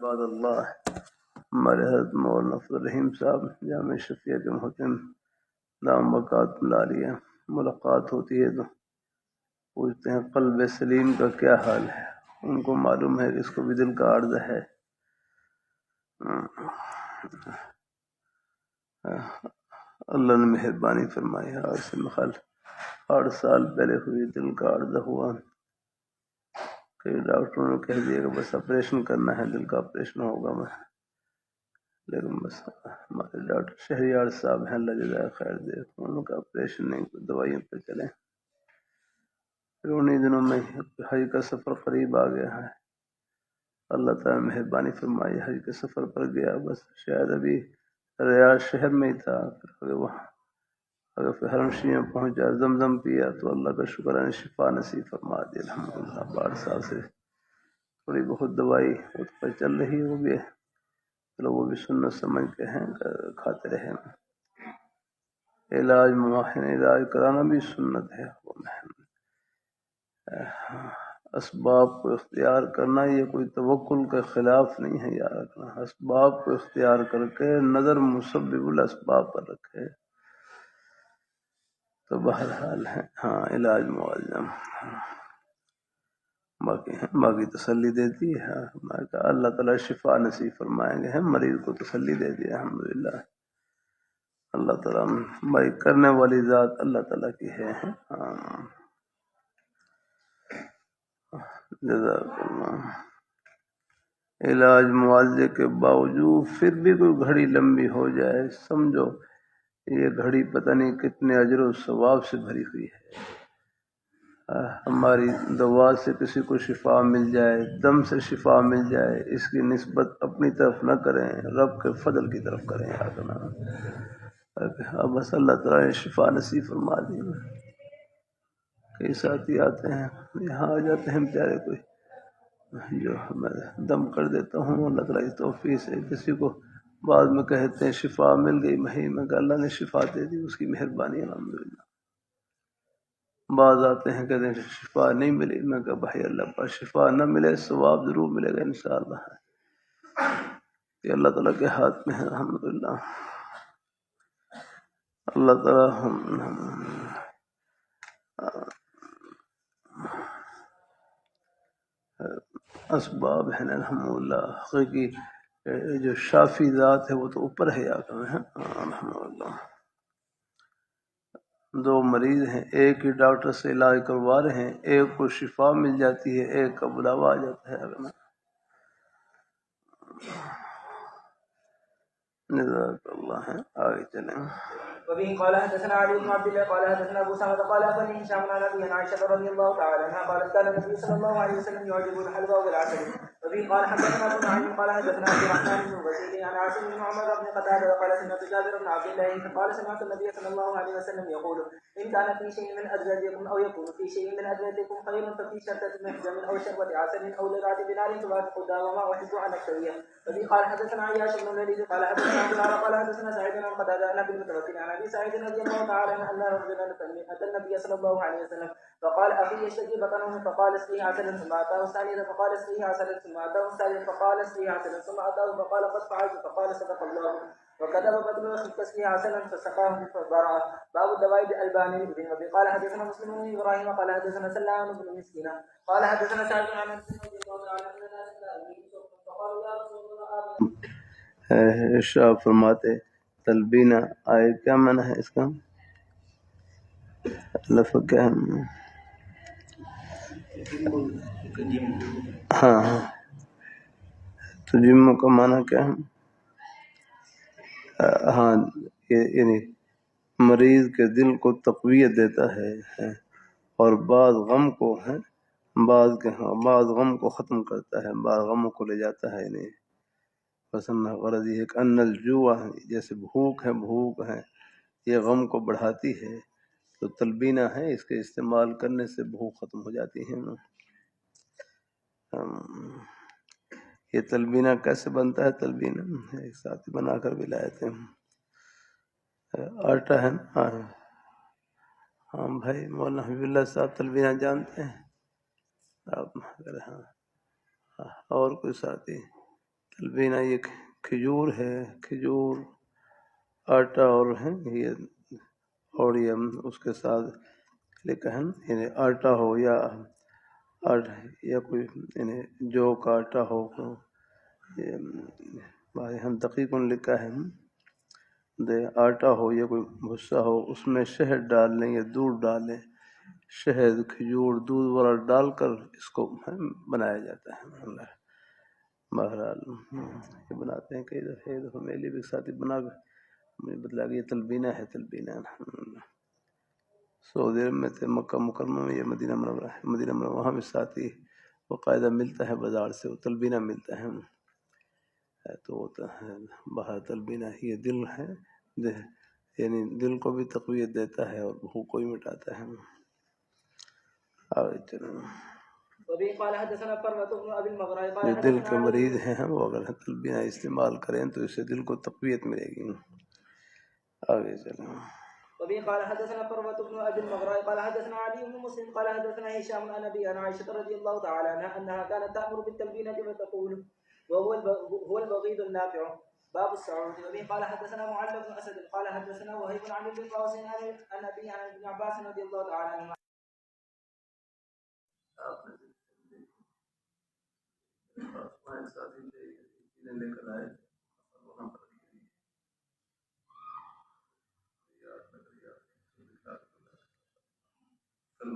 بعد اللہ ہمارے حضرت مولانا فضل الرحیم صاحب جامع شفیعت محتم دام بقات لالیہ ملاقات ہوتی ہے تو پوچھتے ہیں قلب سلیم کا کیا حال ہے. ان کو معلوم ہے کہ اس کو بھی دل کا عرض ہے. اللہ نے مہربانی فرمائی. آج سے مخال 8 سال پہلے ہوئی دل کا عرض ہوا کہ ڈاکٹروں نے کہہ دیا کہ بس آپریشن کرنا ہے, دل کا آپریشن ہوگا. لیکن بس ہمارے ڈاکٹر شہریار صاحب ہیں, اللہ جزائے خیر دے, ان کا آپریشن نہیں, دوائیوں پہ چلیں. پھر انہیں دنوں میں حج کا سفر قریب آ گیا ہے. اللہ تعالیٰ نے مہربانی فرمائی, حج کے سفر پر گیا. بس شاید ابھی ریاض شہر میں ہی تھا. اگر حرم شریف میں پہنچا, زمزم پیا تو اللہ کا شکر ہے شفا نصیب فرما دی الحمدللہ. 12 سال سے تھوڑی بہت دوائی اس پر چل رہی ہے, وہ بھی چلو وہ بھی سنت سمجھ کے ہیں, کھاتے رہے. علاج مماحن علاج کرانا بھی سنت ہے. اسباب کو اختیار کرنا یہ کوئی توکل کے خلاف نہیں ہے یاد رکھنا. اسباب کو اختیار کر کے نظر مسبب الاسباب پر رکھے تو بہرحال ہے. ہاں علاج معالجہ باقی تسلی دیتی ہے. میں کہا اللہ تعالیٰ شفا نصیب فرمائیں گے. ہم مریض کو تسلی دے دیا الحمدللہ. اللہ تعالیٰ بھائی کرنے والی ذات اللہ تعالیٰ کی ہے. ہاں جزاک اللہ. علاج معالجے کے باوجود پھر بھی کوئی گھڑی لمبی ہو جائے, سمجھو یہ گھڑی پتہ نہیں کتنے اجر و ثواب سے بھری ہوئی ہے. ہماری دوا سے کسی کو شفا مل جائے, دم سے شفا مل جائے, اس کی نسبت اپنی طرف نہ کریں, رب کے فضل کی طرف کریں. بس اللہ تعالیٰ نے شفا نصیب فرما دی. کئی ساتھی آتے ہیں, یہاں آ جاتے ہیں پیارے, کوئی جو میں دم کر دیتا ہوں اللہ تعالیٰ کی توفیق سے. کسی کو بعد میں کہتے ہیں شفا مل گئی میں کہ اللہ نے شفا دے دی, اس کی مہربانی الحمدللہ. بعض آتے ہیں کہتے ہیں شفا نہیں ملی, میں کہا بھائی اللہ پر شفا نہ ملے ثواب ضرور ملے گا انشاءاللہ. یہ اللہ تعالیٰ کے ہاتھ میں ہے الحمدللہ. اللہ تعالیٰ اسباب ہیں الحمدللہ. حقیقی جو شافی ذات ہے وہ تو اوپر ہے یا کم ہے الحمدللہ. 2 مریض ہیں, ایک ہی ڈاکٹر سے علاج کروا رہے ہیں, ایک کو شفا مل جاتی ہے, ایک کا بلاوا آ جاتا ہے. جزاک اللہ. ہے آگے چلیں. وبه قال حدثنا علي بن عبد الله قال حدثنا ابو سعد قال اخبرني هشام عن ابي عائشه رضي الله تعالى عنها قالت كان النبي صلى الله عليه وسلم يعجب الحلوى والعسل. وبه قال حدثنا ابو نعيم قال حدثنا عبد الرحمن بن غزيل عن عاصم بن عمر بن قتاده قال سمعت جابر بن عبد الله قال سمعت النبي صلى الله عليه وسلم يقول ان كان في شيء من ازواجكم او يكون في شيء من ازواجكم خير ففي شربة محجم او شربة عسل او لذات بنار توافق داوما احب ان اكتويه. وبه قال حدثنا عياش بن الوليد قال حدثنا عبد الله قال حدثنا سعيد بن قتاده عن ابي المتوكل عن ابي سعيد رضي الله تعالى عنه ان رجلا اتى النبي صلى الله عليه وسلم فقال اخي يشتكي بطنه فقال اسقيه عسلا ثم اتاه الثانيه فقال اسقيه عسلا ثم اتاه الثالث فقال اسقيه عسلا ثم اتاه فقال قد فعلت فقال صدق الله وكتب بدل اخي تسقيه عسلا فسقاه فبرأ. باب الدواء بالبان الابن. وبه قال حدثنا مسلم بن ابراهيم قال حدثنا سلام بن مسكين قال حدثنا سعد بن عن ارشاد فرماتے تلبینہ آئے, کیا معنی ہے اس کا؟ لفظ کیا ہے؟ ہاں تجمع کا معنی کیا ہے؟ ہاں یعنی مریض کے دل کو تقویت دیتا ہے اور بعض غم کو ہے, بعض غم کو ختم کرتا ہے, بعض غموں کو لے جاتا ہے. یعنی پسند غرض یہ کہ ان الجوع, جیسے بھوک ہے یہ غم کو بڑھاتی ہے, تو تلبینہ ہے اس کے استعمال کرنے سے بھوک ختم ہو جاتی ہے. یہ تلبینہ کیسے بنتا ہے؟ تلبینہ ایک ساتھ بنا کر بھی لائے تھے. آٹا ہے نا, ہاں بھائی مولانا حبیب اللہ صاحب تلبینہ جانتے ہیں آپ؟ ہاں اور کوئی ساتھی تلبینہ یہ کھجور ہے، کھجور آٹا اور ہے یہ، اور یہ اس کے ساتھ لکھا ہے یعنی آٹا ہو یا کوئی یعنی جو کا آٹا ہو، ہم دقیق لکھا ہے آٹا ہو یا کوئی بھسا ہو، اس میں شہد ڈال لیں یا دودھ ڈالیں، شہد کھجور دودھ والا ڈال کر اس کو بنایا جاتا ہے۔ بہرحال یہ بناتے ہیں کئی دفعہ میلے بھی ساتھی بنا کر مجھے بتلا کہ یہ تلبینہ ہے، تلبینہ سعودی عرب میں تھے، مکہ مکرمہ میں، یہ مدینہ منورہ ہے، مدینہ منورہ وہاں بھی ساتھی باقاعدہ ملتا ہے بازار سے، وہ تلبینہ ملتا ہے تو باہر تلبینہ یہ دل ہے، یعنی دل کو بھی تقویت دیتا ہے اور بھوک کو بھی مٹاتا ہے۔ آگے چلیں، جو دل کے مریض ہیں وہ اگر تلبینہ استعمال کریں تو اس سے دل کو تقویت ملے گی۔ آگے چلیں۔ وبه قال حدثنا قرة بن ابي المغراء قال حدثنا علي بن مسلم قال حدثنا هشام عن ابي عن عائشة رضي الله تعالى عنها انها كانت تأمر بالتلبينة وتقول هو البغيض النافع باب السعود. وبه قال حدثنا معل بن اسد قال حدثنا وهيب عن ابن قاسم عن ابي عن ابن عباس رضي الله تعالى عنهما.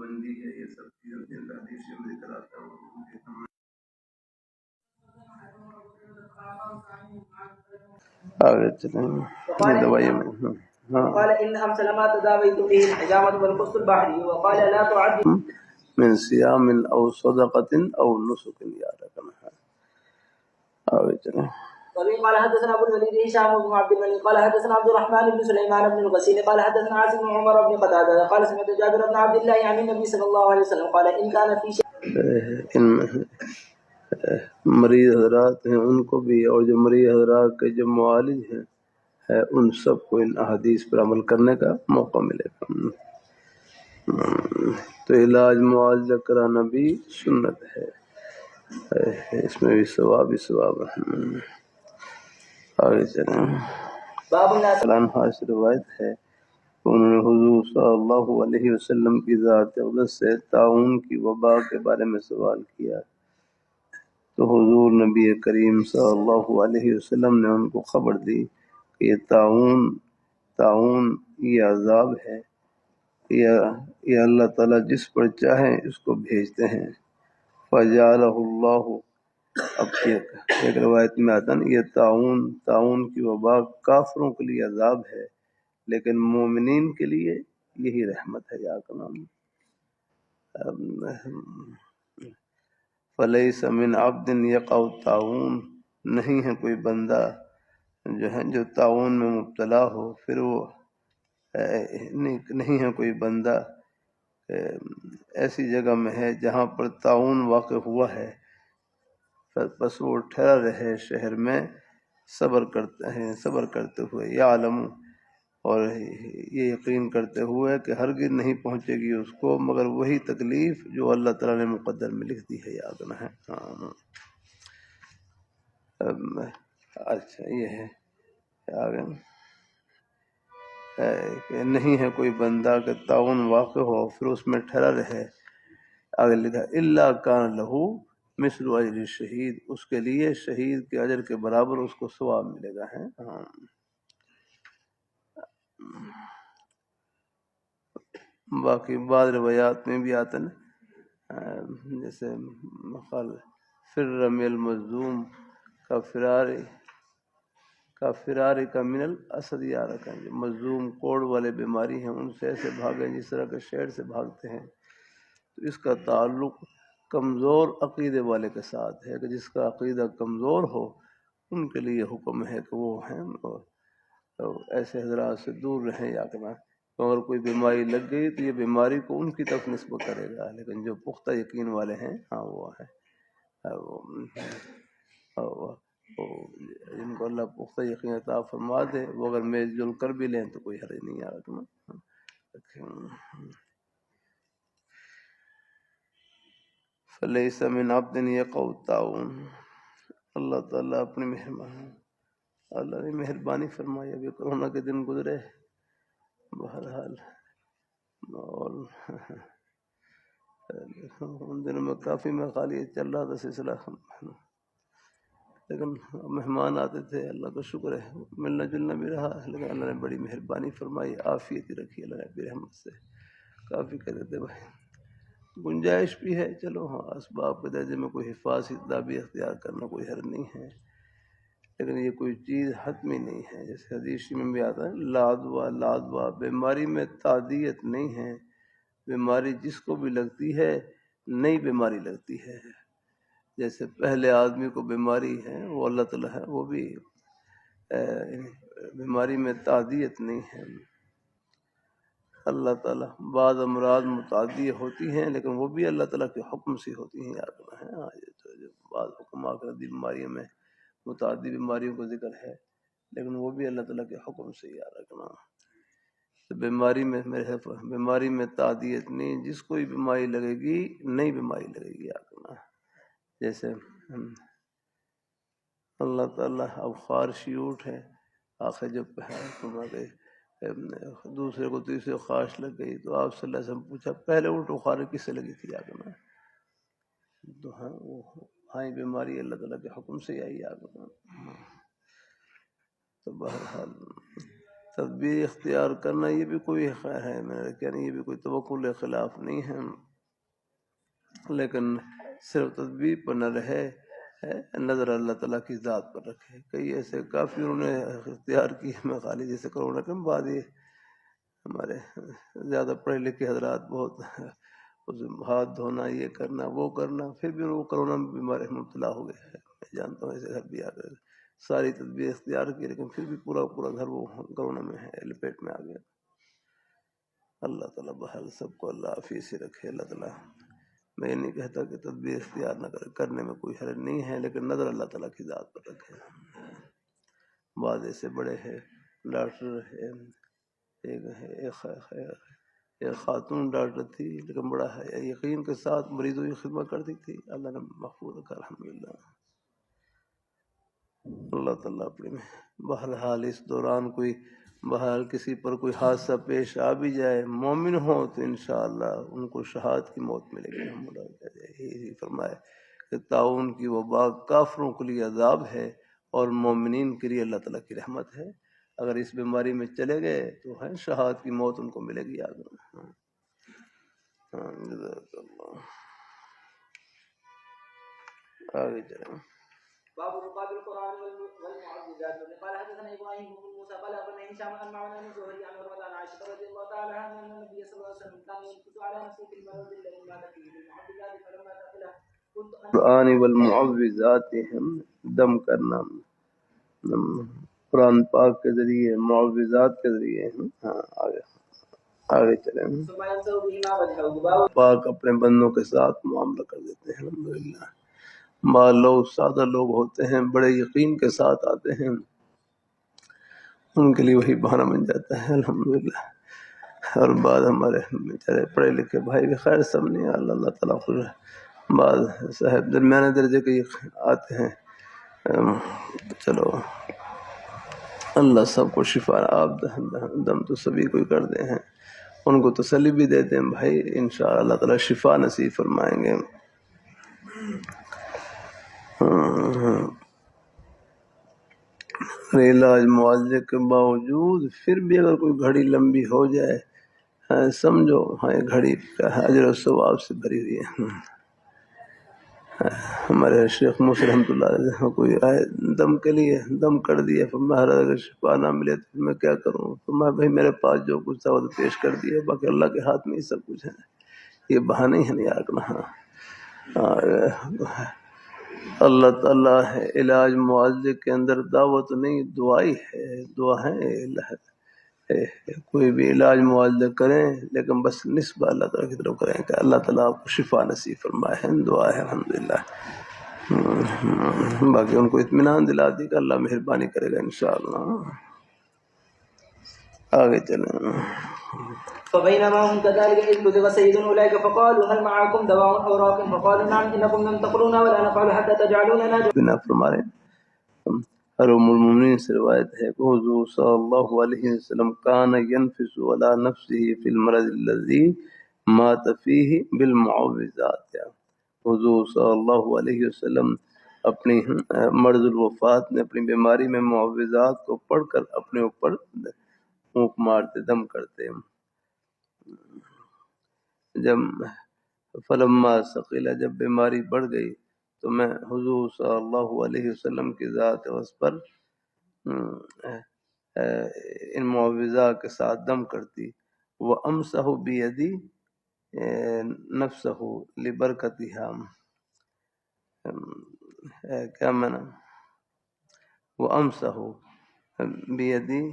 بندی ہے یہ سب چیزیں حدیث سے ذکر آتا ہے۔ آگے چلیں دوائی میں قال ان امثل ما تداويت به الحجامة والقسط البحري وقال لا تعد من صيام او صدقة او نسك یا رکھنا ہے۔ آگے چلیں۔ قال حدثنا ابو الوليد هشام بن عبد الملك قال حدثنا عبد الرحمن بن سليمان بن الغسيل قال حدثنا عاصم بن عمر بن قتادة قال سمعت جابر بن عبد الله عن النبي صلى الله عليه وسلم قال ان كان في شيء مریض حضرات ہیں ان کو بھی، اور جو مریض حضرات کے جو معالج ہیں ان سب کو ان احادیث پر عمل کرنے کا موقع ملے گا۔ تو علاج معالجہ کرانا بھی سنت ہے، اس میں بھی ثواب ہی ثواب ہے۔ آگے چلیں۔ عنہا سے روایت ہے انہوں نے حضور صلی اللہ علیہ وسلم کی ذات اقدس سے طاعون کی وبا کے بارے میں سوال کیا تو حضور نبی کریم صلی اللہ علیہ وسلم نے ان کو خبر دی کہ یہ طاعون یہ عذاب ہے، یہ اللہ تعالیٰ جس پر چاہیں اس کو بھیجتے ہیں۔ فجعلہ اللہ، اب ایک روایت میں آتا ہے یہ طاعون کی وبا کافروں کے لیے عذاب ہے لیکن مومنین کے لیے یہی رحمت ہے۔ یا کلام فلیس من عبد یقع الطاعون، نہیں ہے کوئی بندہ جو طاعون میں مبتلا ہو، پھر وہ نہیں ہے کوئی بندہ ایسی جگہ میں ہے جہاں پر طاعون واقع ہوا ہے، بس وہ ٹھہرا رہے شہر میں صبر کرتے ہوئے، یعلم، اور یہ یقین کرتے ہوئے کہ ہرگز نہیں پہنچے گی اس کو مگر وہی تکلیف جو اللہ تعالیٰ نے مقدر میں لکھ دی ہے۔ یاد نہ ہے۔ اچھا یہ ہے آگے کہ نہیں ہے کوئی بندہ کہ طاعون واقع ہو پھر اس میں ٹھہرا رہے۔ آگے لکھا الا کان لہو مثل اجر الشہید، اس کے لیے شہید کے اجر کے برابر اس کو ثواب ملے گا ہے۔ باقی بعض روایات میں بھی آتا ہے جیسے مقال فر من المظلوم کا فراری کا من الاسد، یا رکھا جو مظلوم کوڑ والے بیماری ہیں ان سے ایسے بھاگیں جس طرح کے شیر سے بھاگتے ہیں۔ تو اس کا تعلق کمزور عقیدے والے کے ساتھ ہے کہ جس کا عقیدہ کمزور ہو ان کے لیے حکم ہے کہ وہ ہیں ایسے حضرات سے دور رہیں۔ یا کہ اگر کوئی بیماری لگ گئی تو یہ بیماری کو ان کی طرف نسبت کرے گا، لیکن جو پختہ یقین والے ہیں ہاں وہ ہے جن کو اللہ پختہ یقین عطا فرما دے وہ اگر میل جل کر بھی لیں تو کوئی حرج نہیں آ رہا۔ فلیس من عبد یقع الطاعون، اللہ تعالیٰ اپنی اللہ نے مہربانی فرمائی. ابھی کورونا کے دن گزرے بہرحال، اور ان دنوں میں کافی میں خالی چل رہا تھا سلسلہ، لیکن مہمان آتے تھے. اللہ کا شکر ہے ملنا جلنا بھی رہا، لیکن اللہ نے بڑی مہربانی فرمائی، عافیت رکھی اللہ نے اپنی رحمت سے. کافی کہتے تھے بھائی گنجائش بھی ہے، چلو ہاں اسباب کے درجے میں کوئی حفاظت تدابیر اختیار کرنا کوئی حرج نہیں ہے، لیکن یہ کوئی چیز حتمی نہیں ہے. جیسے حدیث میں بھی آتا ہے لادوا، بیماری میں تعدیت نہیں ہے. بیماری جس کو بھی لگتی ہے نئی بیماری لگتی ہے. جیسے پہلے آدمی کو بیماری ہے وہ اللہ تعالیٰ ہے، وہ بھی بیماری میں تعدیت نہیں ہے. اللہ تعالیٰ بعض امراض متعدی ہوتی ہیں لیکن وہ بھی اللہ تعالیٰ کے حکم سے ہوتی ہیں. یاد رکھنا ہے بعض حکم آخرتی بیماریوں میں متعدی بیماریوں کو ذکر ہے، لیکن وہ بھی اللہ تعالیٰ کے حکم سے. یاد رکھنا بیماری میں بیماری میں تعدیت نہیں، جس کوئی بیماری لگے گی نئی بیماری لگے گی. یاد رکھنا جیسے اللہ تعالیٰ اب خارشی اونٹ ہے، آخر جب دوسرے کو تیسرے خواہش لگ گئی تو آپ صلی اللہ علیہ وسلم پوچھا پہلے اونٹ بخار کس سے لگی تھی؟ یاد رکھنا تو ہاں بیماری اللہ تعالیٰ کے حکم سے آئی. یاد رکھنا تو بہرحال تدبیر اختیار کرنا یہ بھی کوئی خیر ہے، میرا کہنا یہ بھی کوئی توکل کے خلاف نہیں ہے، لیکن صرف تدبیر پر نہ رہے، نظر اللہ تعالیٰ کی ذات پر رکھے. کئی ایسے کافی انہوں نے اختیار کی میں خالی جیسے کرونا کے بعد یہ ہمارے زیادہ پڑھے لکھے حضرات بہت ہاتھ دھونا یہ کرنا وہ کرنا، پھر بھی وہ کرونا میں بیمار مبتلا ہو گئے. میں جانتا ہوں ایسے گھر بھی آ گئے، ساری تدبیر اختیار کی لیکن پھر بھی پورا گھر وہ کرونا میں ہے، لپیٹ میں آ گیا. اللہ تعالیٰ بہر سب کو اللہ عافیت سے رکھے. اللہ تعالیٰ میں یہ نہیں کہتا کہ تدبیر اختیار نہ کرنے میں کوئی حرج نہیں ہے، لیکن نظر اللہ تعالیٰ کی ذات پر رکھے. بعض ایسے بڑے ہیں ڈاکٹر ہے، ایک خاتون ڈاکٹر تھی لیکن بڑا یقین کے ساتھ مریضوں کی خدمت کرتی تھی. اللہ نے محفوظ رکھا الحمدللہ. اللہ تعالیٰ اپنے بہرحال اس دوران کوئی بہرحال کسی پر کوئی حادثہ پیش آ بھی جائے، مومن ہو تو انشاءاللہ ان کو شہادت کی موت ملے گی. یہی فرمائے کہ طاعون کی وبا کافروں کے لیے عذاب ہے اور مومنین کے لیے اللہ تعالیٰ کی رحمت ہے. اگر اس بیماری میں چلے گئے تو ہے شہادت کی موت ان کو ملے گی. آگے چلیں. باب مقابل القرآن والمعوذات. قال حدثنا ابراهيم بن موسى قال اخبرنا هشام عن معمر بن زهري عن عروة عن عائشة رضي الله تعالى عنها ان النبي صلى الله عليه وسلم كان يمكث على نفسه في المرض الذي مات فيه بالمعوذات فلما دخله قرآن والمعوذات ہم دم کرنا قرآن پاک کے ذریعے معوذات کے ذریعے. آگے چلیں. پاک اپنے بندوں کے ساتھ معاملہ کر دیتے ہیں. الحمدللہ لوگ سادہ لوگ ہوتے ہیں، بڑے یقین کے ساتھ آتے ہیں، ان کے لیے وہی بہانہ بن جاتا ہے. الحمدللہ. اور بعد ہمارے بیچارے پڑھے لکھے بھائی بھی خیر سب نہیں، اللہ تعالیٰ خوش ہے. بعض صاحب درمیانے درجے کے آتے ہیں، چلو اللہ سب کو شفا آپ دم تو سبھی کو کر دے ہیں، ان کو تسلی بھی دیتے ہیں بھائی انشاءاللہ اللہ تعالیٰ شفا نصیب فرمائیں گے. علاج معالجے کے باوجود پھر بھی اگر کوئی گھڑی لمبی ہو جائے، سمجھو ہاں یہ گھڑی اجر و ثواب سے بھری ہوئی ہے. ہمارے شیخ موسی رحمۃ اللہ علیہ کوئی آئے دم کے لیے دم کر دیا، فرمایا اگر شفا نہ ملے تو میں کیا کروں؟ فرمایا بھائی میرے پاس جو کچھ تھا وہ پیش کر دیا، باقی اللہ کے ہاتھ میں ہی سب کچھ ہے. یہ بہانے ہی نہیں رکھنا. اللہ تعالیٰ ہے علاج معالجے کے اندر دعوت نہیں دعائی ہے، دعا ہے. کوئی بھی علاج معالجہ کریں لیکن بس نسبت اللہ تعالیٰ کی طرف کریں کہ اللہ تعالیٰ آپ کو شفا نصیب فرمائے. دعا ہے الحمدللہ. باقی ان کو اطمینان دلا دی کہ اللہ مہربانی کرے گا انشاءاللہ. آگے چلیں. فبينما هم كذلك إذ بلغ سيد أولئك فقالوا هل معكم دواء أو راق فقالوا نعم إنكم لم تقرونا ولا نفعل حتى تجعلوننا بنا فرما رہے اور ام المؤمنین سے روایت ہے کہ حضور صلی اللہ علیہ وسلم کان ينفس على نفسه في المرض الذي مات فيه بالمعوذات. حضور صلی اللہ علیہ وسلم اپنی مرض الوفات میں اپنی بیماری میں معوذات کو پڑھ کر اپنے اوپر پھونک مارتے، دم کرتے. جب فلما ثقیلا، جب بیماری بڑھ گئی تو میں حضور صلی اللہ علیہ وسلم کی ذات اس پر ان معوذہ کے ساتھ دم کرتی. وَأَمْسَحُ بِيَدِي نَفْسَهُ لِبَرْكَتِهَا. کیا معنی؟ وَأَمْسَحُ بِيَدِي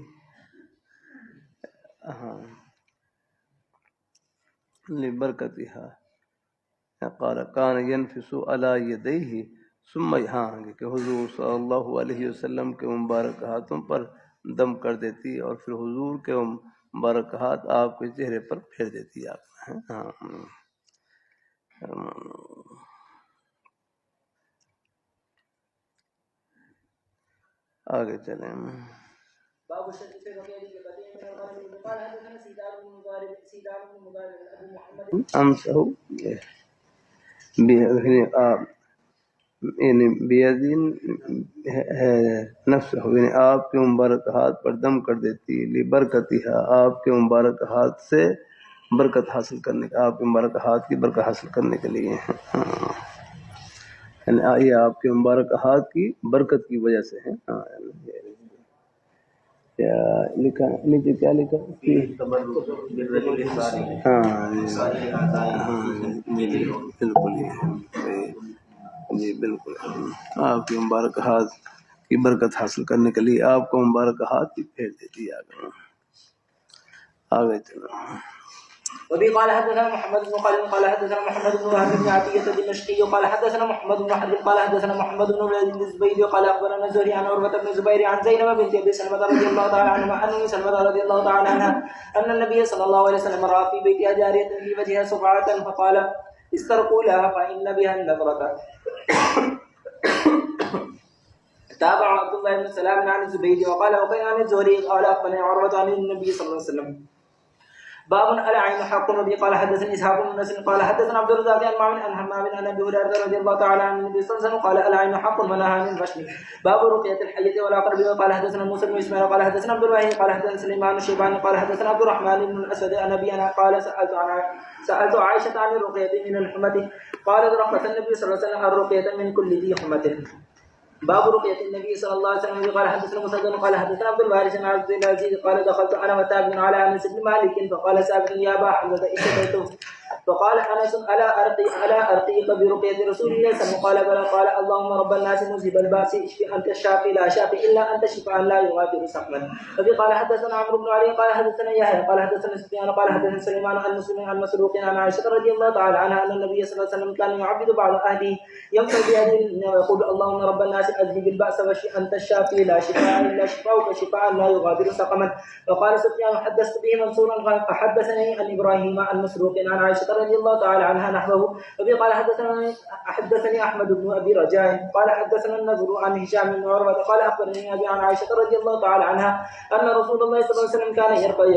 لِبَرْكَتِهَا قال كان ينفس على يديه ثم کہ حضور صلی اللہ علیہ وسلم کے مبارک ہاتھوں پر دم کر دیتی اور پھر حضور کے مبارک ہاتھ آپ کے چہرے پر پھیر دیتی. آپ آگے چلیں. باب الشرك في الرقية بقديم من الغنم قال حدثنا سيدان بن مضارب ابو محمد امسحو یعنی بیدین نفس، یعنی آپ کے مبارک ہاتھ پر دم کر دیتی. لبرکتہا، آپ کے مبارک ہاتھ سے برکت حاصل کرنے کا، آپ کے مبارک ہاتھ کی برکت حاصل کرنے کے لیے. یعنی یہ آپ کے مبارک ہاتھ کی برکت کی وجہ سے ہے. کیا لکھا نیچے، کیا لکھا؟ جی بالکل، آپ کے مبارک ہاتھ کی برکت حاصل کرنے کے لیے آپ کو مبارک ہاتھ کی پھیر دیتی. آگے چلو. وبه قال حدثنا محمد بن خالد قال حدثنا محمد بن وهب بن عطية الدمشقي قال حدثنا محمد بن حرب قال حدثنا محمد بن وليد الزبيدي قال أخبرنا الزهري عن عروة بن الزبير عن زينب بنت أبي سلمة رضي الله تعالى عنها أن أم سلمة رضي الله تعالى عنها أن النبي صلى الله عليه وسلم رأى في بيتها جارية في وجهها صفعة فقال استرقوا لها فإن بها النظرة. تابع عبد الله بن سلام عن الزبيدي وقال وقيل عن الزهري قال أخبرني عروة عن النبي صلى الله عليه وسلم. باب العين حق. النبي قال حدثني اسحاق بن نصر قال حدثنا عبد الرزاق عن معمر عن همام عن ابي هريره رضي الله تعالى عن النبي صلى الله عليه وسلم قال العين حق ونهى عن الغشم. باب رقية الحية والعقرب. قال حدثنا موسى بن اسماعيل قال حدثنا عبد الواحد قال حدثنا سليمان الشيباني قال حدثنا عبد الرحمن بن الاسود عن ابي انا قال سالت عائشه عن الرقية من الحمة قالت رخص النبي صلى الله عليه وسلم الرقية من كل ذي حمة. باب رقية النبي صلى الله عليه وسلم. قال حدثنا مسدد قال حدثنا عبد الوارث عن عبد العزيز قال دخلت انا وثابت على انس بن مالك فقال ثابت يا ابا حمزه اشتكيت فقال انس الا ارقيك برقية رسول الله صلى الله عليه وسلم قال بلى قال اللهم رب الناس مذهب الباس اشفي انت الشافي لا شافي الا انت شفاء لا يغادر سقما. وفي قال حدثنا عمرو بن علي قال حدثنا يحيى قال حدثنا سفيان قال حدثنا سليمان عن مسلم عن مسروق عن عائشه رضي الله تعالى عنها ان النبي صلى الله عليه وسلم كان يعبد بعض اهله يمسح بيده ويقول اللهم رب الناس اذهب الباس واشف انت الشافي لا شفاء الا شفاؤك شفاء لا يغادر سقما. وقال سفيان حدثت به منصورا حدثني عن ابراهيم عن مسروق عن عائشه رضي الله تعالى عنها نحوه. وفي قال حدثني احمد بن ابي رجاء قال حدثنا النضر عن هشام بن عروه قال اخبرني ابي عن عائشه رضي الله تعالى عنها ان رسول الله صلى الله عليه وسلم كان يرقى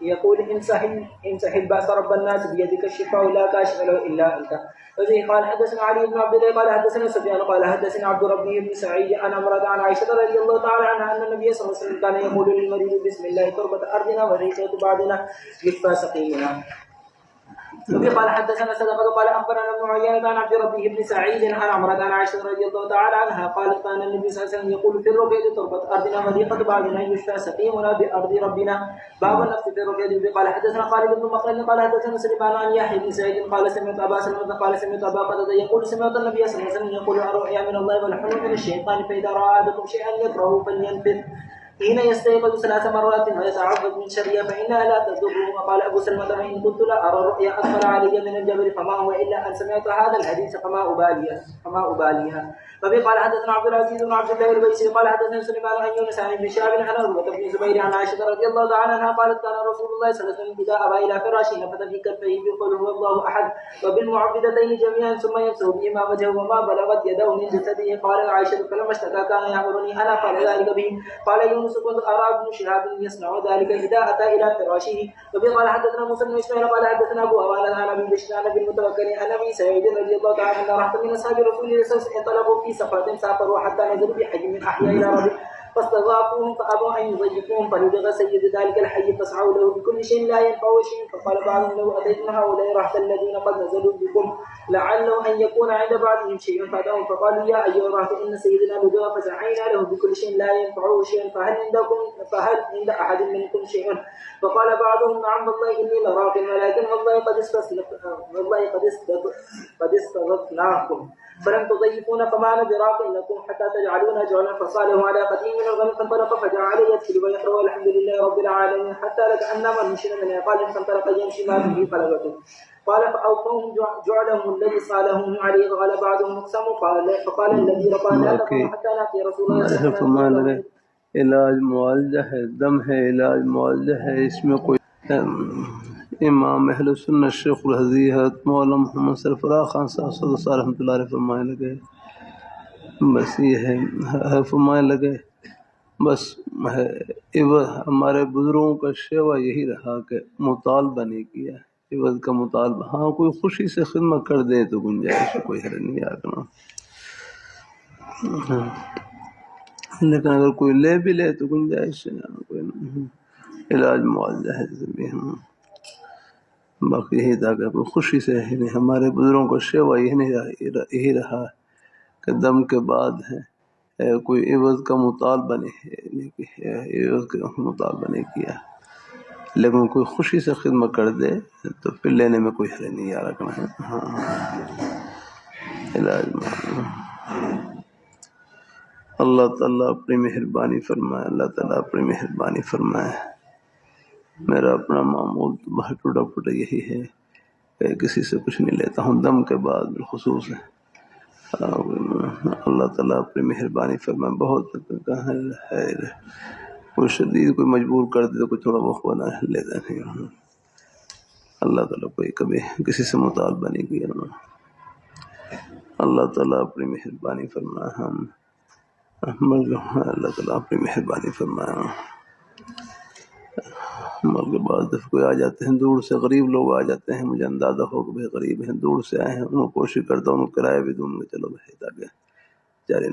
يقول امسح الباس رب الناس بيدك الشفاء لا كاشف له الا انت. وفيه قال حدثنا علي بن عبد الله قال حدثنا سفيان قال حدثنا عبد ربه بن سعيد عن عمرة عن عائشة رضي الله تعالى عنها أن النبي صلى الله عليه وسلم كان يقول للمريض بسم الله تربة أرضنا وريشة بعدنا يشفى سقيمنا. وفي قال حدثنا صدقة قال أخبرنا ابن عيينة عن عبد ربه بن سعيد عن عمرة عن عائشة رضي الله تعالى عنها قالت كان النبي صلى الله عليه وسلم يقول في الرقية تربة أرضنا وضيقة بعدنا يشفى سقيمنا بأرض ربنا. باب النفس في الرقية. قال حدثنا خالد بن مخلد قال حدثنا سليمان عن يحيى بن سعيد قال سمعت أبا سلمة قال سمعت أبا قتادة يقول سمعت النبي صلى الله عليه وسلم يقول الرؤيا من الله والحلم من الشيطان فإذا رأى أحدكم شيئا يكرهه حين يستيقظ 3 مرات ويتعوذ من شرها فإنها لا تضره. وقال أبو سلمة فإن كنت لا أرى الرؤيا أكبر علي من الجبل فما هو إلا أن سمعت هذا الحديث فما أباليها. وبه قال حدثنا عبد العزيز بن عبد الله البيسي قال حدثنا سليمان عن يونس عن ابن شهاب عن عروة بن الزبير عن عائشة رضي الله تعالى عنها قالت كان رسول الله صلى الله عليه وسلم إذا أبى إلى فراشه نفث في كفيه بقول هو الله أحد وبالمعوذتين جميعا ثم يمسح بهما وجهه وما بلغت يده من جسده. قال عائشة فلما اشتكى كان يأمرني أنا قال ذلك به. قال يونس كنت أرى ابن شهاب يصنع ذلك إذا أتى إلى فراشه. وبه قال حدثنا موسى بن إسماعيل قال حدثنا أبو أوان عن أبي بشر عن أبي المتوكل عن أبي سعيد رضي الله تعالى عنه رحت من أصحاب رسول الله صلى الله عليه وسلم انطلقوا في سفرة سافروا حتى نزلوا بحي من أحياء إلى ربه فاستضافوهم فأبوا أن يضيفوهم فلدغ سيد ذلك الحي فاسعوا له بكل شيء لا ينفع شيء. فقال بعضهم لو أتيتم هؤلاء رحت الذين قد نزلوا بكم لعله أن يكون عند بعضهم شيء فأتاهم فقالوا يا أيها الرهط إن سيدنا لدغ فسعينا له بكل شيء لا ينفعه شيء فهل عند أحد منكم شيء. فقال بعضهم نعم والله إني لراق ولكن والله قد استضفناكم فلم تضيفون فما براق لكم حتى تجعلون جعلا فصاله على قديم من الغنم فانطلق فجعل يدخل ويحر والحمد لله رب العالمين حتى لكأنما نشر من عقال فانطلق يمشي ما به قلبته. قال فأوفوهم جعلهم الذي صالهم عليه قال بعضهم اقسموا فقال الذي رقى لا تقوم حتى نأتي رسول الله صلى الله عليه وسلم. علاج معالجہ ہے، دم ہے، علاج معالجہ ہے، اس میں کوئی امام اہل سنت شیخ الحدیث حضرت مولانا محمد سرفراز خان صاحب رحمۃ اللہ علیہ فرمانے لگے بس یہ ہے فرمانے لگے بس ہمارے بزرگوں کا شیوا یہی رہا کہ مطالبہ نہیں کیا، عوض کا مطالبہ، ہاں کوئی خوشی سے خدمت کر دے تو گنجائش کوئی حرج نہیں آنا، لیکن اگر کوئی لے بھی لے تو گنجائش کوئی علاج معالجہ ہے بھی ہم باقی یہی تھا کہ کوئی خوشی سے ہمارے بزرگوں کا شیوا یہی رہا کہ دم کے بعد ہے کوئی عوض کا مطالبہ نہیں کیا، لیکن کوئی خوشی سے خدمت کر دے تو پھر لینے میں کوئی حرج نہیں آ رکھنا ہے۔ علاج اللہ تعالیٰ اپنی مہربانی فرمائے، اللہ تعالیٰ اپنی مہربانی فرمائے۔ میرا اپنا معمول تو بہت ٹوٹا پھوٹا یہی ہے کہ کسی سے کچھ نہیں لیتا ہوں دم کے بعد بالخصوص ہے۔ اللہ تعالیٰ اپنی مہربانی فرمائے۔ بہت ہے کوئی شدید کوئی مجبور کر دے تو کوئی تھوڑا بہت بنا لیتا نہیں، اللہ تعالیٰ کوئی کبھی کسی سے مطالبہ نہیں کیا۔ اللہ تعالیٰ اپنی مہربانی فرمائے، اللہ تعالیٰ اپنی مہربانی فرمائے۔ مر کے بعد دفعہ کوئی آ جاتے ہیں دور سے، غریب لوگ آ جاتے ہیں، مجھے اندازہ ہو کہ بھائی غریب ہیں، دور سے آئے ہیں، ان کو کوشش کرتا ہوں کرایہ بھی دوں گا، چلو بھائی تاکہ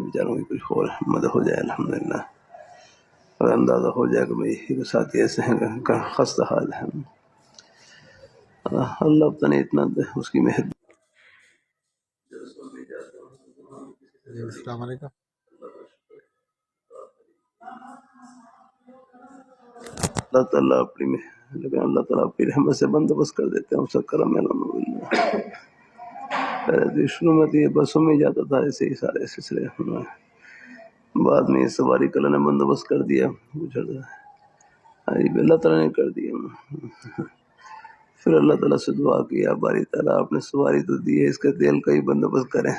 بیچاروں کی کچھ اور مدد ہو جائے الحمدللہ، اگر اندازہ ہو جائے کہ بھائی ساتھی ایسے ہیں کہ خستہ حال ہے، اللہ پتہ نہیں اتنا اس کی مہربانی۔ السلام علیکم۔ اللہ تعالیٰ لیکن اللہ تعالیٰ اپنی رحمت سے بندوبست کر دیتے ہیں، اس کا کرم ہے الحمدللہ۔ پہلے شروع میں تو یہ بسوں میں جاتا تھا، ایسے ہی سارے سلسلے، بعد میں یہ سواری کا اللہ نے بندوبست کر دیا، اللہ تعالیٰ نے کر دیا۔ پھر اللہ تعالیٰ سے دعا کیا باری تعالیٰ آپ نے سواری تو دی ہے، اس کا تیل کا ہی بندوبست کریں۔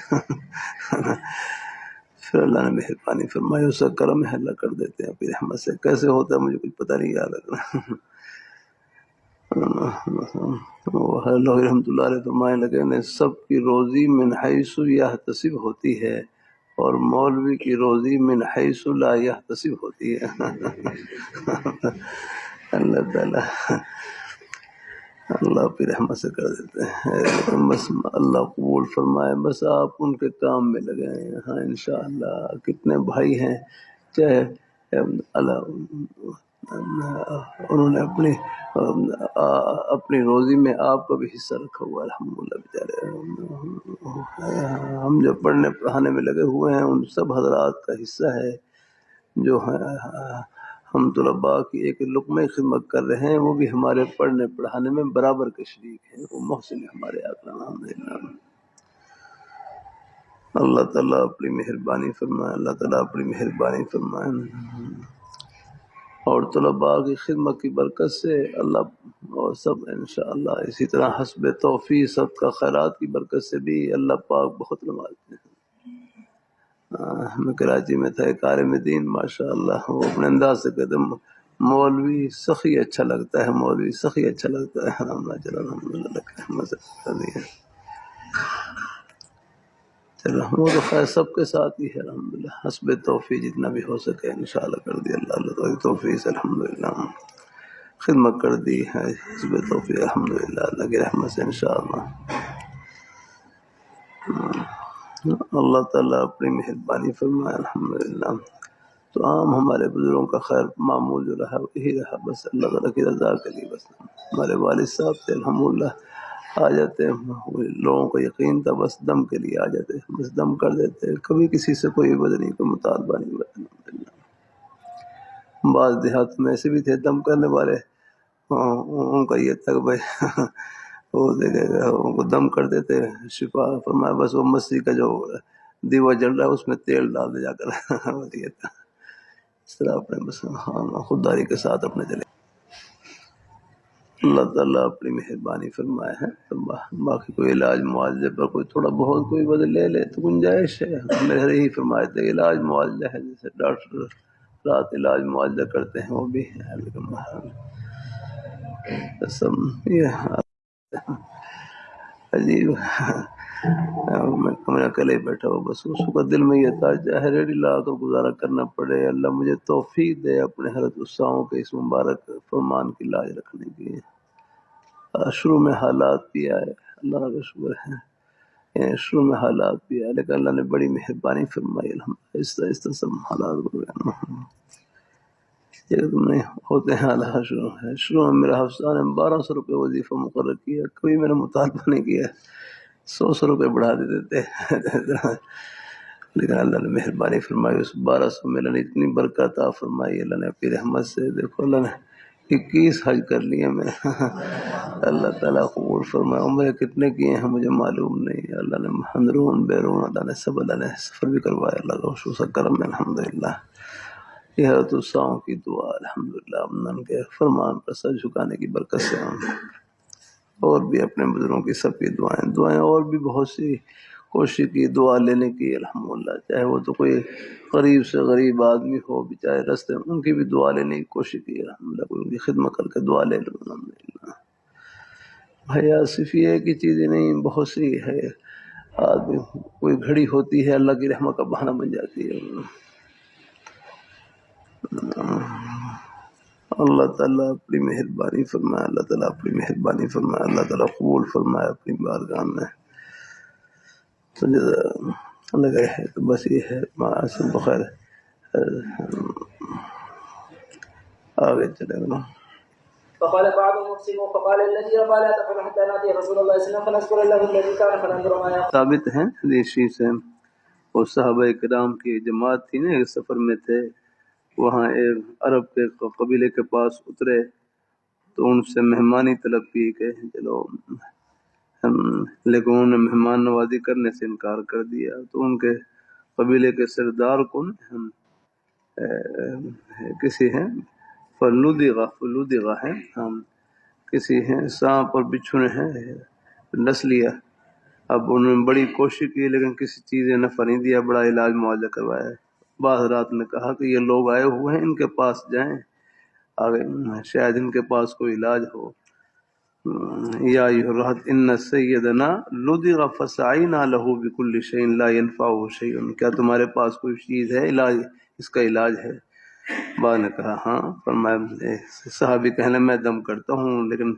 پھر اللہ نے مہربانی فرمائی، اس کا کرم ہے، اللہ کر دیتے ہیں اپنی رحمت سے۔ کیسے ہوتا ہے مجھے کچھ پتہ نہیں یاد رکھنا۔ اللہ رحمۃ اللہ علیہ فرمانے لگے نے سب کی روزی من حیث یحتسب ہوتی ہے اور مولوی کی روزی من حیث لا یحتسب ہوتی ہے۔ اللہ تعالیٰ اللہ اپنی رحمت سے کر دیتے ہیں، لیکن بس اللہ قبول فرمائے، بس آپ ان کے کام میں لگے ہیں۔ ہاں انشاءاللہ کتنے بھائی ہیں، چاہے اللہ انہوں نے اپنی روزی میں آپ کا بھی حصہ رکھا ہوا الحمدللہ بیچارے۔ ہم جو پڑھنے پڑھانے میں لگے ہوئے ہیں ان سب حضرات کا حصہ ہے، جو ہم طلباء کی ایک لقمہ خدمت کر رہے ہیں، وہ بھی ہمارے پڑھنے پڑھانے میں برابر کے شریک ہیں، وہ محسن ہمارے آقا الحمدللہ۔ اللہ تعالیٰ اپنی مہربانی فرمائے، اللہ تعالیٰ اپنی مہربانی فرمائے۔ اور طلباء کی خدمت کی برکت سے اللہ اور سب انشاءاللہ اسی طرح حسب توفیق صدقہ خیرات کی برکت سے بھی اللہ پاک بہت نوازتے ہیں۔ میں کراچی میں تھا، ایک عالم دین ماشاءاللہ، وہ اپنے انداز سے کہتے ہیں مولوی سخی اچھا لگتا ہے، مولوی سخی اچھا لگتا ہے، الحمدللہ چلو وہ تو خیر سب کے ساتھ ہی ہے، الحمدللہ حسب توفیق جتنا بھی ہو سکے انشاءاللہ کر دی اللہ تعالی کی توفیق سے الحمدللہ خدمت کر دی ہے، حسب توفیق الحمدللہ اللہ کی رحمت سے انشاءاللہ اللہ تعالیٰ اپنی مہربانی فرمائے الحمدللہ۔ تو عام ہمارے بزرگوں کا خیر معمول جو رہا یہی رہا، بس اللہ تعالیٰ کی رضا کے لیے، بس ہمارے والد صاحب سے الحمدللہ آ جاتے لوگوں کو یقین تھا، بس دم کے لیے آ جاتے، بس دم کر دیتے، کبھی کسی سے کوئی عوض نہیں، کوئی مطالبہ نہیں الحمدللہ۔ بعض دیہات میں ایسے بھی تھے دم کرنے والے، ان کا یہ تھا کہ بھائی وہ دیکھے گا ان کو دم کر دیتے، شفا فرمایا بس وہ مسیح کا جو دیوا جل رہا ہے اس میں تیل ڈال دے جا کر بس یہ تھا، اس طرح اپنے بس خودداری کے ساتھ اپنے چلے۔ اللہ تعالیٰ اپنی مہربانی فرمائے ہے، تو باقی کوئی علاج معالجے پر کوئی تھوڑا بہت کوئی بدل لے لے تو گنجائش ہے، میرے ہی فرمائے تھے علاج معالجہ ہے، جیسے ڈاکٹر رات علاج معالجہ کرتے ہیں وہ بھی ہے، لیکن یہ عجیب میں کمرے اکیلے بیٹھا ہوں، بس اس کا دل میں یہ تھا چاہے ریڈی لا کر گزارا کرنا پڑے، اللہ مجھے توفیق دے اپنے حضرت اساؤں کے اس مبارک فرمان کی لاج رکھنے کی۔ شروع میں حالات بھی آئے، اللہ کا شکر ہے، شروع میں حالات بھی آئے لیکن اللہ نے بڑی مہربانی فرمائی الحمدللہ، آہستہ آہستہ سب حالات کو یہ تم نے ہوتے ہیں حالات شروع میں میرا حفظہ نے 1200 روپے وظیفہ مقرر کیا، کوئی میں نے مطالبہ نہیں کیا، 100 روپے بڑھا دیتے تھے لیکن اللہ نے مہربانی فرمائی، اس 1200 میں اللہ نے اتنی برکت عطا فرمائی، اللہ نے اپنی رحمت سے، دیکھو اللہ نے 21 حج کر لیے میں اللہ تعالیٰ قبول فرمایا، عمرے کتنے کیے ہیں مجھے معلوم نہیں، اللہ نے اندرون بیرون اللہ نے سب، اللہ نے سفر بھی کروایا، اللہ کا خصوصا کرم ہے الحمدللہ۔ یہ حضرت اساؤں کی دعا الحمدللہ، ان کے فرمان پر سر جھکانے کی برکت سے، اور بھی اپنے بزرگوں کی سب کی دعائیں اور بھی بہت سی کوشش کی دعا لینے کی الحمدللہ، چاہے وہ تو کوئی غریب سے غریب آدمی ہو بیچارے رستے میں، ان کی بھی دعا لینے کی کوشش کی الحمدللہ، کوئی ان کی خدمت کر کے دعا لے لو الحمدللہ۔ حیا صرف یہ ایک ہی چیزیں نہیں، بہت سی ہے، آدمی کوئی گھڑی ہوتی ہے اللہ کی رحمت کا بہانہ بن جاتی ہے۔ اللہ تعالیٰ اپنی مہربانی فرمائے، اللہ تعالیٰ اپنی مہربانی فرمائے، اللہ تعالیٰ قبول فرمائے اپنی بارگاہ میں، تو لگے ہے تو بس یہ ہے معاشر بخیر، آگے چلے گا۔ فقال بعضهم اقسموا، فقال الذي رفع لا تفعلوا حتى ناتي رسول الله صلى الله عليه وسلم فنذكر الله الذي كان فننظر ما يقول۔ ثابت ہیں ریشی سے، وہ صحابہ کرام کی جماعت تھی نا، ایک سفر میں تھے، وہاں ایک عرب کے قبیلے کے پاس اترے تو ان سے مہمانی طلب کی کہ چلو، لیکن انہوں نے مہمان نوازی کرنے سے انکار کر دیا، تو ان کے قبیلے کے سردار کو کسی ہیں فلودغہ ہیں، کسی ہیں سانپ اور بچھو نے ڈس لیا، اب انہوں نے بڑی کوشش کی لیکن کسی چیز نے نفع نہیں دیا، بڑا علاج معالجہ کروایا، بعض رات نے کہا کہ یہ لوگ آئے ہوئے ہیں، ان کے پاس جائیں، آگے شاید ان کے پاس کوئی علاج ہو۔ یا ایھا الرہط ان سیدنا لدغ فسعینا لہ بکل شیء لا ینفعہ شیء، کیا تمہارے پاس کوئی چیز ہے علاج، اس کا علاج ہے؟ بعد نے کہا ہاں، فرمایا صحابی کہنے میں دم کرتا ہوں، لیکن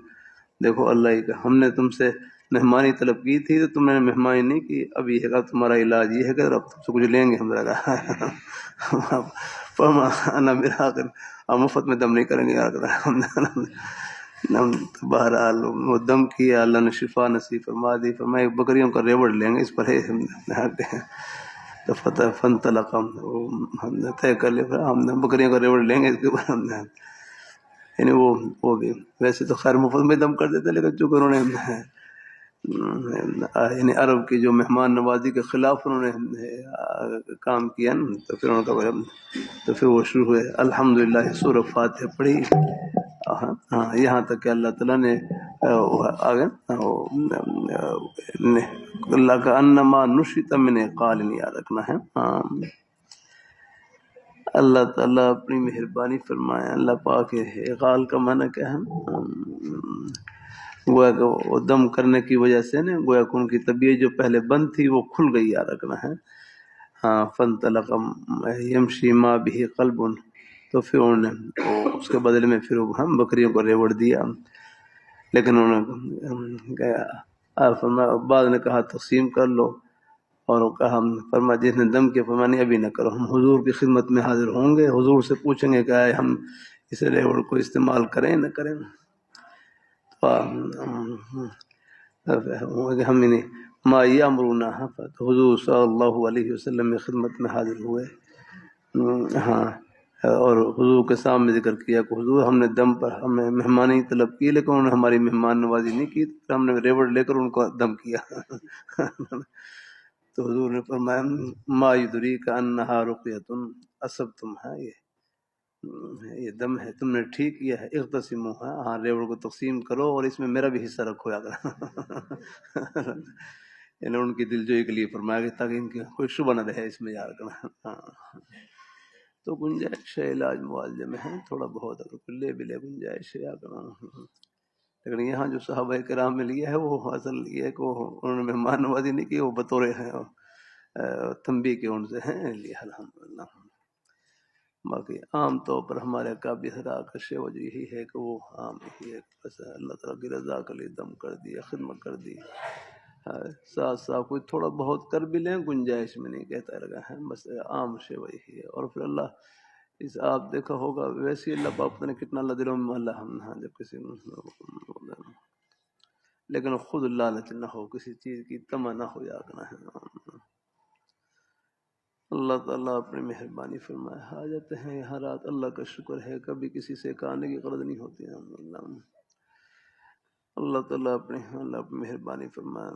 دیکھو اللہ کہ ہم نے تم سے مہمانی طلب کی تھی تو تم نے مہمانی نہیں کی، اب یہ ہے تمہارا علاج یہ ہے کہ اب تم سے کچھ لیں گے ہم لگا فرمانا میرا ہم مفت میں دم نہیں کریں گے، بہرحال وہ دم کیا، اللہ نے شفا نصیب فرما دی، فرمایا بکریوں کا ریوڑ لیں گے اس پر تو فتح فن طلق ہم نے طے کر لیا، ہم نے بکریوں کا ریوڑ لیں گے اس کے اوپر، ہم نے یعنی وہ بھی ویسے تو خیر مفت میں دم کر دیتے، لیکن چونکہ انہوں نے یعنی عرب کی جو مہمان نوازی کے خلاف انہوں نے کام کیا نا، تو پھر ان کا تو پھر وہ شروع ہوئے الحمدللہ سورہ فاتحہ پڑھی. ہاں یہاں تک کہ اللہ تعالیٰ نے آگے اللہ کا انما نشط من قال یاد رکھنا ہے. اللہ تعالیٰ اپنی مہربانی فرمائے. اللہ پاک اقال کا معنی کیا ہے؟ گویا کہ وہ دم کرنے کی وجہ سے نا، گویا کہ ان کی طبیعت جو پہلے بند تھی وہ کھل گئی، یاد رکھنا ہے. ہاں فانطلق یمشی ما به قلب، تو پھر انہوں نے اس کے بدلے میں پھر ہم بکریوں کو ریوڑ دیا. لیکن انہوں نے بعد نے کہا تقسیم کر لو، اور کہا فرما جس نے دم کے فرمانی ابھی نہ کرو، ہم حضور کی خدمت میں حاضر ہوں گے، حضور سے پوچھیں گے کہ ہم اس ریوڑ کو استعمال کریں نہ کریں. ہم ما یامرنا، تو حضور صلی اللہ علیہ وسلم کی خدمت میں حاضر ہوئے. ہاں اور حضور کے سامنے ذکر کیا کہ حضور ہم نے دم پر ہمیں مہمانی طلب کی، لیکن انہوں نے ہماری مہمان نوازی نہیں کی، تو ہم نے ریوڑ لے کر ان کو دم کیا. تو حضور نے فرمایا ما یدریک انہا رقیۃ اصبتم، ہے یہ دم ہے، تم نے ٹھیک کیا ہے. اغتسموها، ہاں ریوڑ کو تقسیم کرو اور اس میں میرا بھی حصہ رکھو. یعنی ان کی دلجوئی کے لیے فرمایا کہ تاکہ ان کی کوئی شبہ نہ رہے اس میں، یاد رکھنا. تو گنجائش ہے علاج معالجے میں ہے تھوڑا بہت، اگر لے بھی لے گنجائش ہے، یاد رکھنا. لیکن یہاں جو صحابہ کرام میں لیا ہے وہ اصل یہ ہے کہ انہوں نے مہمان نوازی نہیں کی، وہ بطور ہیں تنبیہ کے ان سے ہیں لیا الحمدللہ. باقی عام طور پر ہمارے قابل حراکش وجہ یہی ہے کہ وہ عام ہی ہے، بس اللہ تعالیٰ کی رضا کے لیے دم کر دی، خدمت کر دی. ساتھ ساتھ کوئی تھوڑا بہت کر بھی لیں، گنجائش میں نہیں کہتا لگا ہے، بس عام شے وہی ہے. اور پھر اللہ اس آپ دیکھا ہوگا ویسے ہی اللہ پاک نے کتنا اللہ دلوں میں اللہ ہم جب کسی لیکن خود لالچ نہ ہو، کسی چیز کی تمنا نہ ہو، یاد ہے. اللہ تعالیٰ اپنی مہربانی فرمائے. حاجت ہیں یہاں رات، اللہ کا شکر ہے، کبھی کسی سے کہنے کی غرض نہیں ہوتی. اللہ تعالیٰ اپنی مہربانی فرمائے.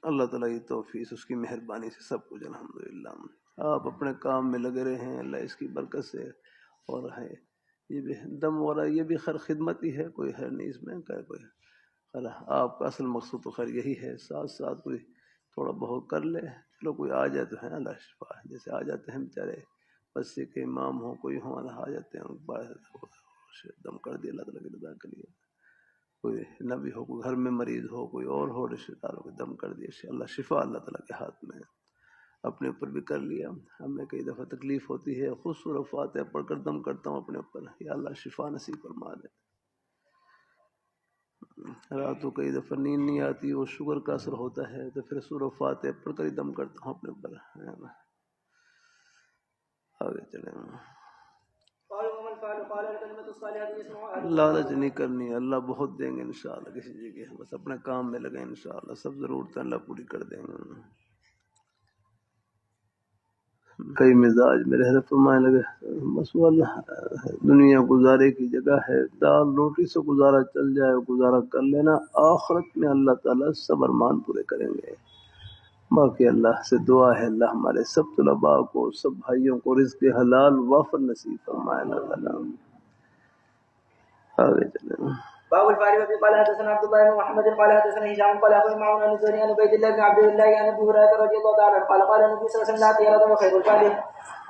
اللہ تعالیٰ کی توفیق، اس کی مہربانی سے سب کچھ الحمدللہ. آپ اپنے کام میں لگے رہے ہیں اللہ اس کی برکت سے. اور ہے یہ بھی دم وغیرہ یہ بھی خیر خدمت ہی ہے، کوئی ہے نہیں اس میں کوئی خیر. آپ کا اصل مقصود تو خیر یہی ہے. ساتھ ساتھ کوئی تھوڑا بہت کر لے، چلو کوئی آ جائے تو ہے اللہ شفا. جیسے آ جاتے ہیں بیچارے مسجد کے امام ہوں، کوئی ہوں آ جاتے ہیں، دم کر دیا اللہ تعالیٰ کی رضا کے لیے. کوئی نبی ہو، کوئی گھر میں مریض ہو، کوئی اور ہو رشتہ داروں کو دم کر دیا، اللہ شفا اللہ تعالیٰ کے ہاتھ میں. اپنے اوپر بھی کر لیا. ہمیں کئی دفعہ تکلیف ہوتی ہے، خود سورہ فاتحہ پڑھ کر دم کرتا ہوں اپنے اوپر، یا اللہ شفا نصیب فرما دے. راتوں کئی دفعہ نیند نہیں آتی، وہ شوگر کا اثر ہوتا ہے، تو پھر سورہ فاتحہ پڑھ کر ہی دم کرتا ہوں اپنے اوپر. آگے چلیں. لالچ نہیں کرنی، اللہ بہت دیں گے انشاءاللہ کسی جگہ، بس اپنے کام میں لگیں انشاءاللہ، سب ضرورتیں اللہ پوری کر دیں گے. کئی مزاج میں رہ فرمائے لگے بس وہ اللہ دنیا گزارے کی جگہ ہے، دال روٹی سے گزارا چل جائے، گزارا کر لینا، آخرت میں اللہ تعالیٰ سب ارمان پورے کریں گے. باقی اللہ سے دعا ہے اللہ ہمارے سب طلباء کو، سب بھائیوں کو رزق حلال وافر نصیب فرمائے اللہ تعالیٰ. آگے چلیں. باب الفارغ قال حدثنا عبد الله بن محمد قال حدثنا هشام قال اخبرنا معون عن الزهري عن عبيد الله بن عبد الله عن ابي هريره رضي الله تعالى عنه قال قال النبي صلى الله عليه وسلم لا طيرة وخير الفارغ.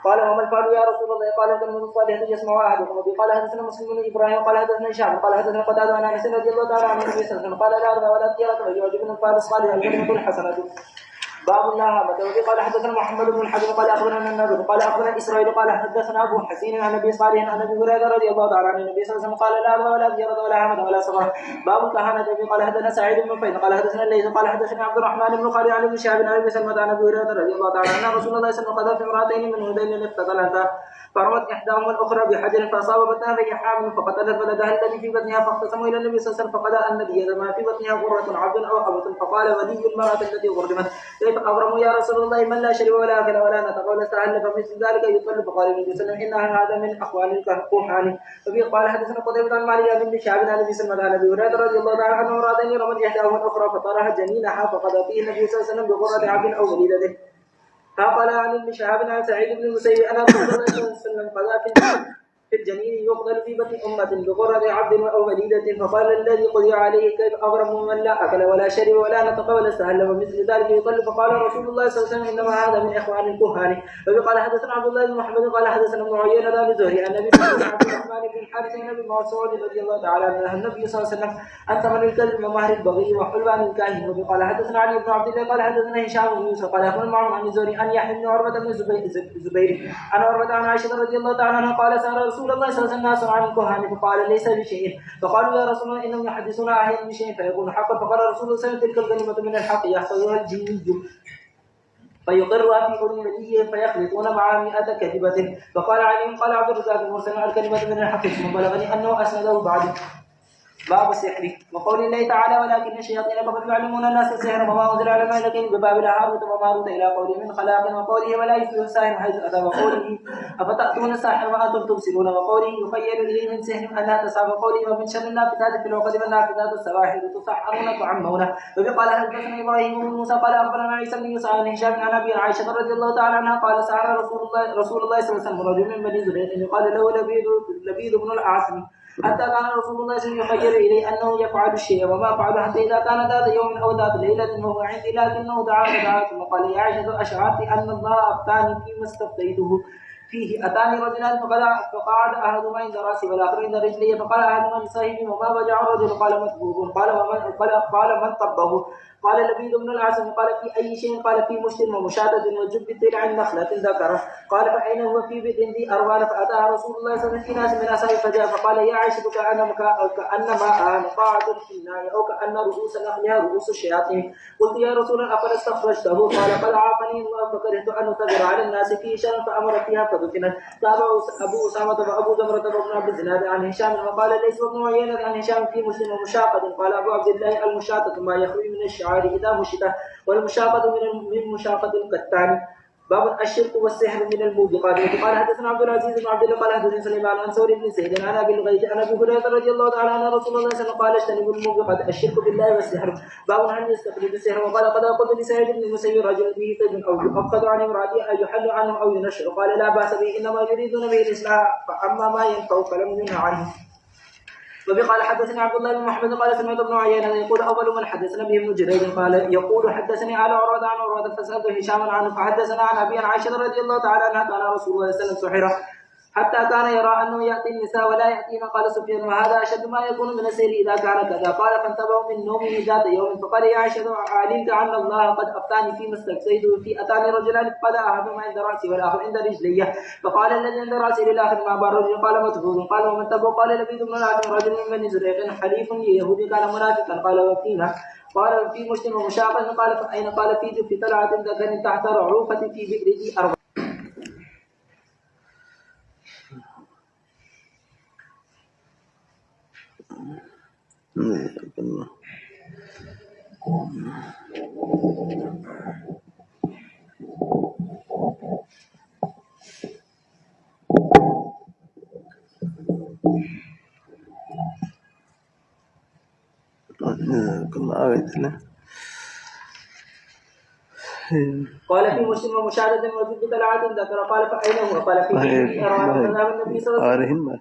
قال وما الفارغ يا رسول الله؟ قال كلمة الصالحة يسمعها احدكم. وبي قال حدثنا مسلم بن ابراهيم قال حدثنا هشام قال حدثنا قتادة عن انس رضي الله تعالى عنه النبي صلى الله عليه وسلم قال لا ارضى ولا طيرة ويعجبني الفارس قال الكلمة الحسنة. باب النهامة. وبه قال حدثنا محمد بن الحسن قال اخبرنا النبي قال اخبرنا اسرائيل قال حدثنا ابو حسين عن ابي صالح عن ابي هريره رضي الله تعالى عن النبي صلى الله عليه وسلم قال لا ارض ولا زيارة ولا عمد ولا صغر. باب الكهانة. وبه قال حدثنا سعيد بن فيض قال حدثنا الليث قال حدثنا عبد الرحمن بن خالد عن ابن شهاب عن ابي سلمة عن ابي هريره رضي الله تعالى عنه رسول الله صلى الله عليه وسلم قذف امرأتين من هذين اقتتلتا فرمت احداهما الاخرى بحجر فاصاب بطنها فهي حامل فقتلت ولدها الذي في بطنها فاختصموا الى النبي صلى الله عليه وسلم فقضى ان الذي ما في بطنها غرة عبد او امة فقال ولي المرأة التي غرمت شيء فأغرموا يا رسول الله من لا شرب ولا أكل ولا نطق ولا استهل فمثل ذلك يطل. فقال النبي صلى الله عليه وسلم إن هذا من أخوان الكهان. وفي قال حدثنا قتيبة عن مالك بن شهاب عن أبي سلمة عن أبي هريرة رضي الله تعالى عنه امرأتين رمت إحداهما الأخرى فطرها جنينها فقضى فيه النبي صلى الله عليه وسلم بغرة عبد أو وليدته. فقال عن ابن شهاب عن سعيد بن المسيب أن رسول الله صلى الله عليه وسلم قضى في الجنين يقتل في بطن أمة بغرة عبد أو وليدة. فقال الذي قضي عليه كيف أغرم من لا أكل ولا شرب ولا نطق ولا استهل ومثل ذلك يقل. فقال رسول الله صلى الله عليه وسلم إنما هذا من إخوان الكهان. وقال حدثنا عبد الله بن محمد قال حدثنا ابن عيينة بن زهري عن أبي عبد الرحمن بن الحارث عن أبي مسعود رضي الله تعالى عنه النبي صلى الله عليه وسلم أن ثمن الكلب ومهر البغي وحلوان الكاهن. وقال حدثنا علي بن عبد الله قال حدثنا هشام بن يوسف قال أخبرنا معه عن زهري أن يحيى بن عروة بن الزبير عن عروة عن عائشة رضي الله تعالى عنها قال سأل رسول الله صلى الله عليه وسلم عن الكهان فقال ليس بشيء. فقالوا يا رسول الله إنهم يحدثون أحيانا بشيء فيكون حقا. فقال رسول الله صلى الله عليه وسلم تلك الكلمة من الحق يحفظها الجني فيقرها في أذن نبيه فيخلطون مع 100 كذبة. فقال علي قال عبد الرزاق المرسل الكلمة من الحق ثم بلغني أنه أسنده بعد. باب السحر. وقول الله تعالى ولكن الشياطين كفروا يعلمون الناس السحر وما أنزل على الملكين ببابل هاروت وماروت إلى قوله من خلاق. وقوله ولا يفلح الساحر حيث أتى. وقوله أفتأتون الساحر وأنتم تبصرون. وقوله يخيل إليه من سحر أنها تسعى. وقوله ومن شر النافذات في العقد والنافذات السواحر تسحرون تعمون. وقال حدثنا إبراهيم بن موسى قال أخبرنا عيسى بن يوسف عن هشام عن أبي عائشة رضي الله تعالى عنها قال سحر رسول الله صلى الله عليه وسلم رجل من بني زريق يقال له لبيد بن الأعصم حتى كان رسول الله صلى الله عليه وسلم يخيل إليه أنه يفعل الشيء وما فعل حتى إذا كان ذات يوم أو ذات ليلة وهو عندي لكنه دعا فدعا ثم قال يا عائشة أشعرت أن الله أفتاني فيما استفتيته فيه. أتاني رجلان فقعد أحدهما عند رأسي والآخر عند رجلي. فقال أحدهما لصاحبه وما وجع الرجل قال مطبوب. قال من طبه؟ قال لبيد بن الأعصم. قال في أي شيء؟ قال في مشت ومشاطة وجب الدلع نخلة ذكره. قال فأين هو؟ في بئر ذي أروان. فأتاها رسول الله صلى الله عليه وسلم في ناس من أصحابه فجاء فقال يا عائشة كأنما مقاعد في النار أو كأن رؤوس نخلها رؤوس الشياطين. قلت يا رسول الله أفلا استخرجته؟ قال قد عافني الله فكرهت أن أتبر على الناس في شر فأمر فيها فدفنت. تابع أبو أسامة وأبو زمرة وابن عبد الزناد عن هشام وقال ليس ابن عيينة عن هشام في مسلم ومشاقة. قال أبو عبد الله المشاقة ما يخرج من الشعار إذا مشته والمشاقة من مشاقة الكتان. باب الشرك والسحر من الموبقات. قال حدثنا عبد العزيز بن عبد الله قال حدثنا سليمان عن ثور بن سعيد عن ابي الغيث عن ابي هريره رضي الله تعالى عنه رسول الله صلى الله عليه وسلم قال اجتنبوا الموبقات الشرك بالله والسحر. باب هل يستخرج السحر. وقال قد قلت لسعيد بن المسيب رجل به طيب او يؤخذ عن امراته ان يحل عنه او ينشر. قال لا باس به انما يريدون به الاصلاح فاما ما ينفع فلم ينه عنه. وقال حدثني عبد الله بن محمد قال سمعت ابن عيينة يقول أول من حدثنا به ابن جريج قال يقول حدثني على عروة عن عروة فسألت هشاما عنه فحدثنا عن أبي عائشة رضي الله تعالى عنها كان رسول الله صلى الله عليه وسلم سحر حتى كان يرى أنه يأتي النساء ولا يأتينا. قال سفيان وهذا أشد ما يكون من السير إذا كان كذا. قال فانتبهوا من نومه ذات يوم فقال يا عائشة علمت أن الله قد أفتاني فيما استفتيته فيه. أتاني رجلان فقال أحدهما عند رأسي والآخر عند رجلي. فقال الذي عند رأسي للآخر ما بال رجل قال مطبوب. قال ومن تبه؟ قال لبيد بن الأعصم رجل من بني زريق حليف يهودي كان منافقا. قال وفينا؟ قال في مسلم ومشاقا. قال فأين؟ قال في طلعة ذكر تحت رعوفة في بئر ذي أروان. قال في مسلم ومشاهدة وجد طلعة ذكر. قال فأين هو؟ قال في أروان. فذهب النبي صلى الله عليه وسلم.